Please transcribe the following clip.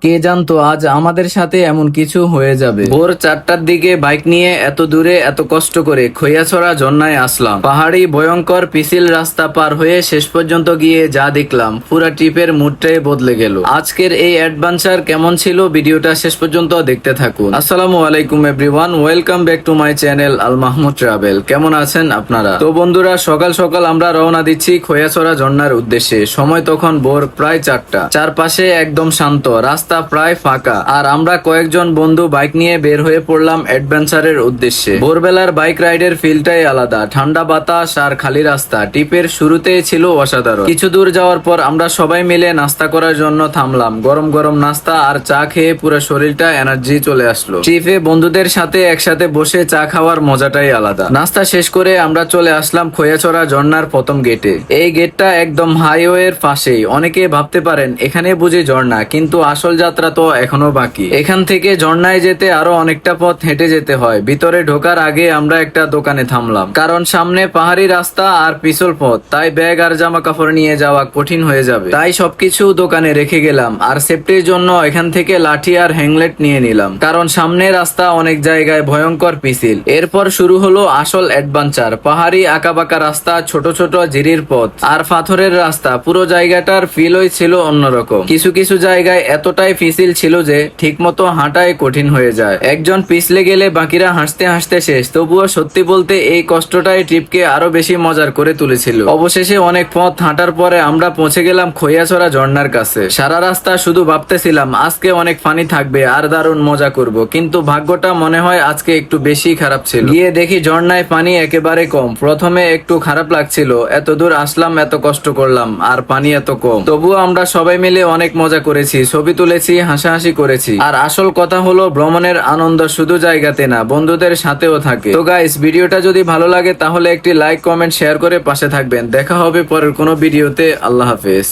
কে জানতো আজ আমাদের সাথে এমন কিছু হয়ে যাবে। ভোর 4টার দিকে বাইক নিয়ে এত দূরে এত কষ্ট করে খৈয়াছড়া ঝর্ণায় আসলাম। পাহাড়ি ভয়ঙ্কর পিছিল রাস্তা পার হয়ে শেষ পর্যন্ত গিয়ে যা দেখলাম পুরা ট্রিপের মুডটাই বদলে গেল। আজকের এই অ্যাডভেঞ্চার কেমন ছিল ভিডিওটা শেষ পর্যন্ত দেখতে থাকুন। আসসালামু আলাইকুম everyone, welcome back to my channel Al Mahmud travel. কেমন আছেন আপনারা? তো বন্ধুরা, সকাল সকাল আমরা রওনা দিচ্ছি খৈয়াছড়া ঝর্ণার উদ্দেশ্যে। সময় তখন ভোর প্রায় 4টা। চারপাশে একদম শান্ত, রাস্তা প্রায় ফাঁকা, আর আমরা কয়েকজন বন্ধু বাইক নিয়ে বের হয়ে পড়লাম অ্যাডভেঞ্চারের উদ্দেশ্যে। ভোরবেলার বাইক রাইডের ফিলটাই আলাদা, ঠান্ডা বাতাস আর খালি রাস্তা। ট্রিপের শুরুতেই ছিল অসাধারণ। কিছু দূর যাওয়ার পর আমরা সবাই মিলে নাস্তা করার জন্য থামলাম। গরম গরম নাস্তা আর চা খেয়ে পুরো শরীরটা এনার্জি চলে আসলো। ট্রিপে বন্ধুদের সাথে একসাথে বসে চা খাওয়ার মজাটাই আলাদা। নাস্তা শেষ করে আমরা চলে আসলাম খৈয়াছড়া ঝর্ণার প্রথম গেটে। এই গেটটা একদম হাইওয়ের পাশেই। অনেকে ভাবতে পারেন এখানে বুঝি ঝর্ণা, কিন্তু আসল যাত্রা তো এখনো বাকি। এখান থেকে ঝর্ণায় যেতে আরো অনেকটা পথ হেঁটে যেতে হয়। ভিতরে ঢোকার আগে আমরা একটা দোকানে থামলাম, কারণ সামনে পাহাড়ি রাস্তা আর পিছল পথ, তাই ব্যাগ আর জামা কাপড় নিয়ে যাওয়া কঠিন হয়ে যাবে। তাই সবকিছু দোকানে রেখে গেলাম, আর সেফটির জন্য এখান থেকে লাঠি আর হ্যাংলেট নিয়ে নিলাম, কারণ সামনে রাস্তা অনেক জায়গায় ভয়ঙ্কর পিছিল। এরপর শুরু হলো আসল অ্যাডভেঞ্চার। পাহাড়ি আঁকাবাঁকা রাস্তা, ছোট ছোট ঝিরির পথ আর পাথরের রাস্তা। পুরো জায়গাটার ফিলই ছিল অন্যরকম। কিছু কিছু জায়গায় এতটাই পিছিল ছিল যে ঠিকমতো হাঁটাই কঠিন হয়ে যায়। একজন পিছলে গেলে বাকিরা হাসতে হাসতে শেষ। তবুও সত্যি বলতে এই কষ্টটাই ট্রিপকে আরো বেশি মজার করে তুলেছিল। অবশেষে অনেক পথ হাঁটার পরে আমরা পৌঁছে গেলাম খৈয়াছড়া ঝর্ণার কাছে। সারা রাস্তা শুধু ভাবতেছিলাম আজকে অনেক ফানি থাকবে আর দারুণ মজা করব, কিন্তু ভাগ্যটা মনে হয় আজকে একটু বেশি খারাপ ছিল। গিয়ে দেখি ঝর্ণায় পানি একেবারে কম। প্রথমে একটু খারাপ লাগছিল, এত দূর আসলাম, এত কষ্ট করলাম, আর পানি এত কম। তবুও আমরা সবাই মিলে অনেক মজা করেছি, ছবি তুলেছি, হাসাহাসি করেছি। আর আসল কথা হলো ভ্রমণের আনন্দ শুধু জায়গাতে না, বন্ধুদের সাথেও থাকে। তো গাইস, ভিডিওটা যদি ভালো লাগে তাহলে একটি লাইক, কমেন্ট, শেয়ার করে পাশে থাকবেন। দেখা হবে পরের কোনো ভিডিওতে। আল্লাহ হাফেজ।